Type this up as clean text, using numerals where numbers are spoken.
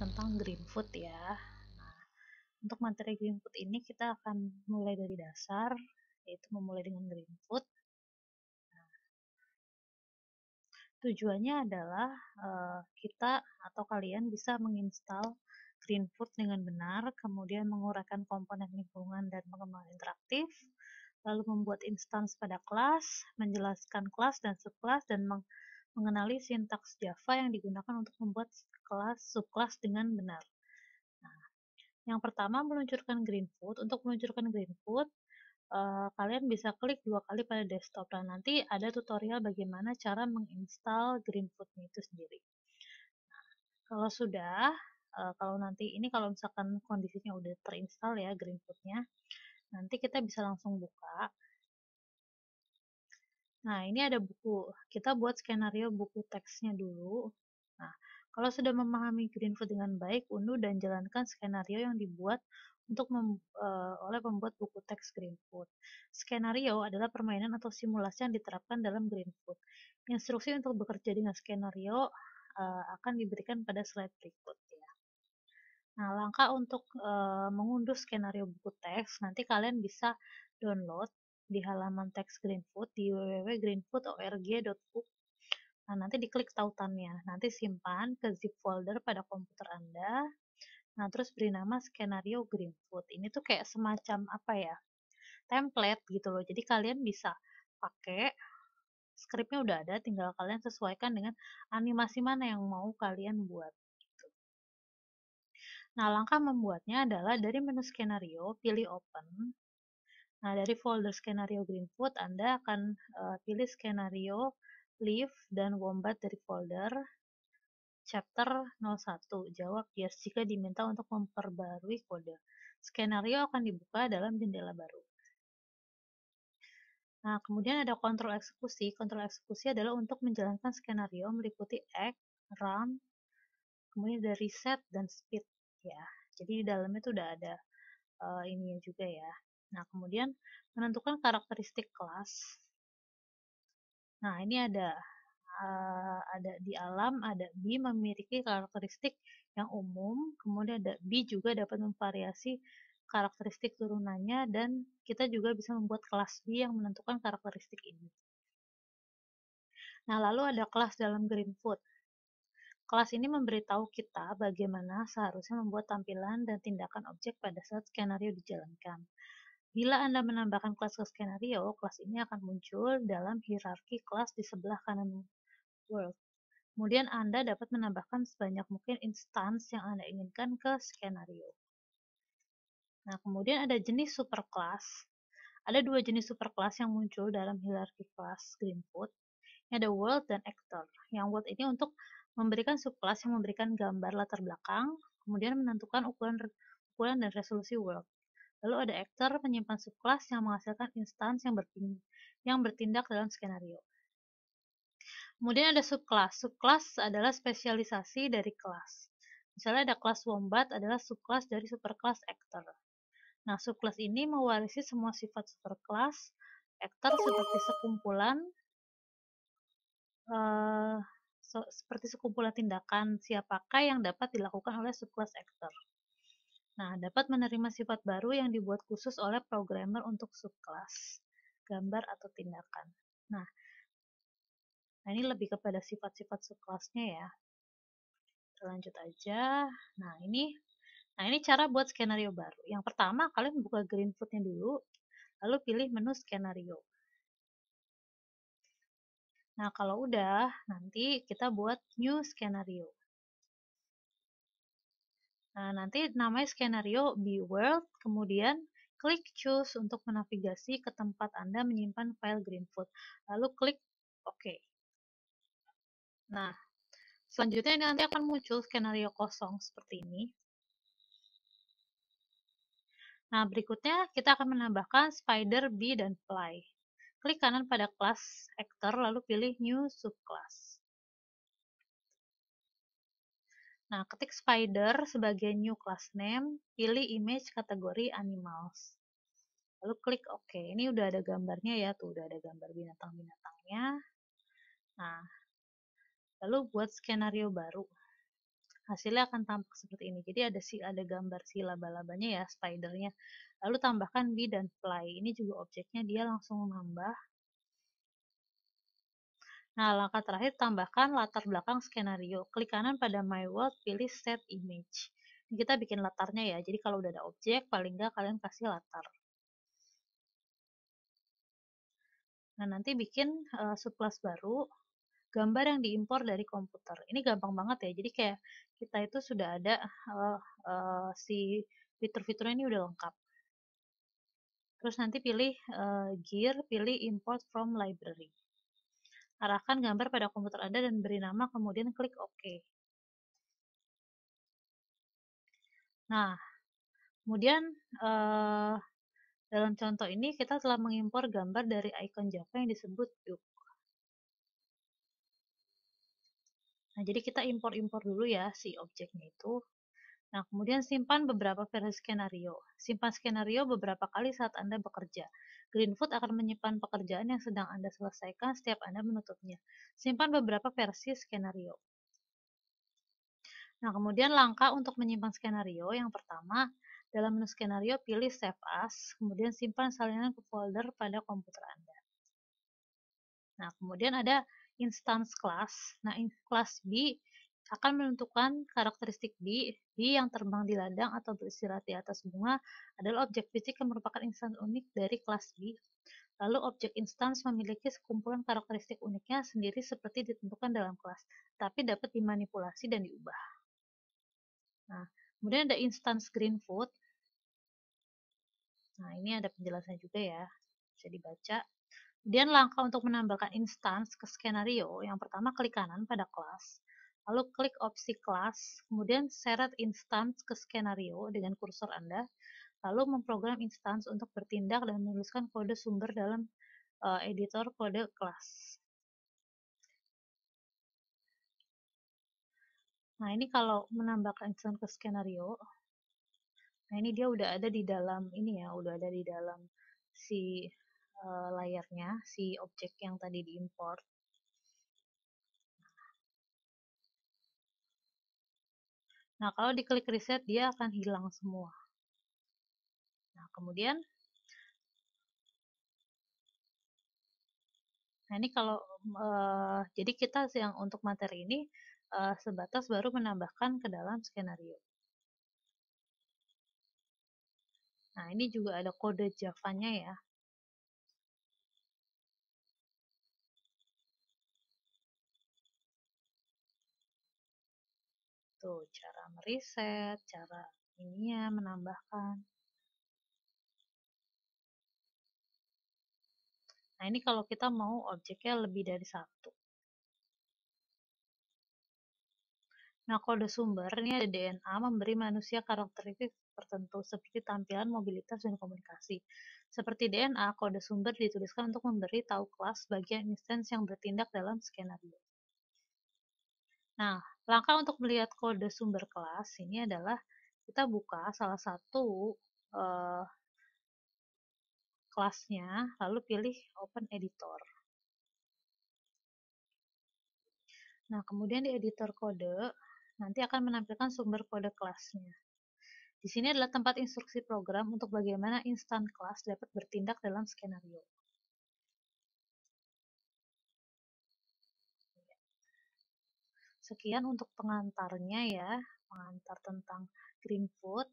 tentang green food ya. Nah, untuk materi green food ini kita akan mulai dari dasar, yaitu memulai dengan green food. Tujuannya adalah kita atau kalian bisa menginstal green food dengan benar, kemudian menguraikan komponen lingkungan dan pengembangan interaktif, lalu membuat instance pada kelas, menjelaskan kelas dan subkelas, dan mengenali sintaks Java yang digunakan untuk membuat kelas subkelas dengan benar. Nah, yang pertama meluncurkan green food. Untuk meluncurkan green food, kalian bisa klik 2 kali pada desktop dan nanti ada tutorial bagaimana cara menginstal green food-nya itu sendiri. Nah, kalau sudah, kalau nanti ini kalau misalkan kondisinya udah terinstall ya green food-nya, nanti kita bisa langsung buka. Nah, ini ada buku. Kita buat skenario buku teksnya dulu. Nah, kalau sudah memahami green food dengan baik, unduh dan jalankan skenario yang dibuat oleh pembuat buku teks green food. Skenario adalah permainan atau simulasi yang diterapkan dalam green food. Instruksi untuk bekerja dengan skenario akan diberikan pada slide berikut ya. Nah, langkah untuk mengunduh skenario buku teks, nanti kalian bisa download di halaman teks Greenfood di www.greenfood.org.book. Nah, nanti diklik tautannya. Nanti simpan ke zip folder pada komputer Anda. Nah, terus beri nama skenario Greenfood. Ini tuh kayak semacam apa ya? Template gitu loh. Jadi kalian bisa pakai skripnya udah ada, tinggal kalian sesuaikan dengan animasi mana yang mau kalian buat. Nah, langkah membuatnya adalah dari menu skenario, pilih open. Nah, dari folder skenario Greenfood, Anda akan pilih skenario, Leaf, dan Wombat dari folder chapter 01. Jawab yes jika diminta untuk memperbarui kode. Skenario akan dibuka dalam jendela baru. Nah, kemudian ada kontrol eksekusi. Kontrol eksekusi adalah untuk menjalankan skenario meliputi act, run, kemudian ada reset, dan speed. Ya, jadi di dalamnya itu udah ada ininya juga ya. Nah, kemudian menentukan karakteristik kelas. Nah, ini ada di alam, ada B memiliki karakteristik yang umum, kemudian ada B juga dapat memvariasi karakteristik turunannya, dan kita juga bisa membuat kelas B yang menentukan karakteristik ini. Nah, lalu ada kelas dalam Greenfood. Kelas ini memberitahu kita bagaimana seharusnya membuat tampilan dan tindakan objek pada saat skenario dijalankan. Bila Anda menambahkan kelas ke skenario, kelas ini akan muncul dalam hierarki kelas di sebelah kanan world. Kemudian Anda dapat menambahkan sebanyak mungkin instance yang Anda inginkan ke skenario. Nah, kemudian ada jenis superclass. Ada 2 jenis superclass yang muncul dalam hierarki kelas Greenfood. Ini ada world dan actor. Yang world ini untuk memberikan subclass yang memberikan gambar latar belakang, kemudian menentukan ukuran dan resolusi world. Lalu ada actor menyimpan subclass yang menghasilkan instance yang bertindak dalam skenario. Kemudian ada subclass. Subclass adalah spesialisasi dari kelas. Misalnya ada kelas Wombat adalah subclass dari superclass actor. Nah, subclass ini mewarisi semua sifat superclass actor seperti sekumpulan tindakan siapakah yang dapat dilakukan oleh subclass actor. Nah, dapat menerima sifat baru yang dibuat khusus oleh programmer untuk subclass, gambar atau tindakan. Nah, ini lebih kepada sifat-sifat subclassnya ya. Kita lanjut aja. Nah, ini cara buat skenario baru. Yang pertama, kalian buka Greenfood-nya dulu, lalu pilih menu skenario. Nah, kalau udah, nanti kita buat new skenario. Nah, nanti namanya skenario B-World, kemudian klik choose untuk menavigasi ke tempat Anda menyimpan file Greenfood. Lalu klik OK. Nah, selanjutnya ini nanti akan muncul skenario kosong seperti ini. Nah, berikutnya kita akan menambahkan spider, bee, dan fly. Klik kanan pada kelas actor, lalu pilih new subclass. Nah, ketik spider sebagai new class name, pilih image kategori animals. Lalu klik OK. Ini udah ada gambarnya ya, tuh udah ada gambar binatang-binatangnya. Nah, lalu buat skenario baru. hasilnya akan tampak seperti ini. Jadi ada gambar si laba-labanya ya, spidernya. Lalu tambahkan bee dan fly. Ini juga objeknya dia langsung nambah. Nah, langkah terakhir tambahkan latar belakang skenario. Klik kanan pada My World, pilih Set Image. Ini kita bikin latarnya ya. Jadi kalau udah ada objek, paling nggak kalian kasih latar. Nah, nanti bikin subclass baru, gambar yang diimpor dari komputer. Ini gampang banget ya. Jadi kayak kita itu sudah ada si fitur-fiturnya ini udah lengkap. Terus nanti pilih gear, pilih import from library. Arahkan gambar pada komputer Anda dan beri nama, kemudian klik OK. Nah, kemudian dalam contoh ini kita telah mengimpor gambar dari icon Java yang disebut Duke. Nah, jadi kita impor-impor dulu ya si objeknya itu. Nah, kemudian simpan beberapa versi skenario. Simpan skenario beberapa kali saat Anda bekerja. Greenfoot akan menyimpan pekerjaan yang sedang Anda selesaikan setiap Anda menutupnya. Simpan beberapa versi skenario. Nah, kemudian langkah untuk menyimpan skenario. Yang pertama, dalam menu skenario pilih Save As, kemudian simpan salinan ke folder pada komputer Anda. Nah, kemudian ada instance class. Nah, class B akan menentukan karakteristik B yang terbang di ladang atau beristirahat di atas bunga adalah objek fisik yang merupakan instansi unik dari kelas B. Lalu objek instance memiliki sekumpulan karakteristik uniknya sendiri seperti ditentukan dalam kelas, tapi dapat dimanipulasi dan diubah. Nah, kemudian ada instance Greenfoot. Nah, ini ada penjelasannya juga ya, bisa dibaca. Kemudian langkah untuk menambahkan instance ke skenario, yang pertama klik kanan pada kelas, lalu klik opsi kelas, kemudian seret instance ke skenario dengan kursor Anda, lalu memprogram instance untuk bertindak dan menuliskan kode sumber dalam editor kode kelas. Nah, ini kalau menambahkan instance ke skenario, nah ini dia udah ada di dalam ini ya, udah ada di dalam si layarnya, si objek yang tadi diimport. Nah, kalau diklik reset, dia akan hilang semua. Nah, kemudian, nah ini kalau, jadi kita yang untuk materi ini sebatas baru menambahkan ke dalam skenario. Nah, ini juga ada kode Java-nya ya. Tuh, cara mereset, cara ininya menambahkan. Nah, ini kalau kita mau objeknya lebih dari satu. Nah, kode sumber ini ada DNA memberi manusia karakteristik tertentu seperti tampilan, mobilitas, dan komunikasi. Seperti DNA, kode sumber dituliskan untuk memberi tahu kelas bagian instance yang bertindak dalam skenario. Nah, langkah untuk melihat kode sumber kelas ini adalah kita buka salah satu kelasnya, lalu pilih Open Editor. Nah, kemudian di editor kode, nanti akan menampilkan sumber kode kelasnya. Di sini adalah tempat instruksi program untuk bagaimana instan kelas dapat bertindak dalam skenario. Sekian untuk pengantarnya ya, pengantar tentang Greenfoot.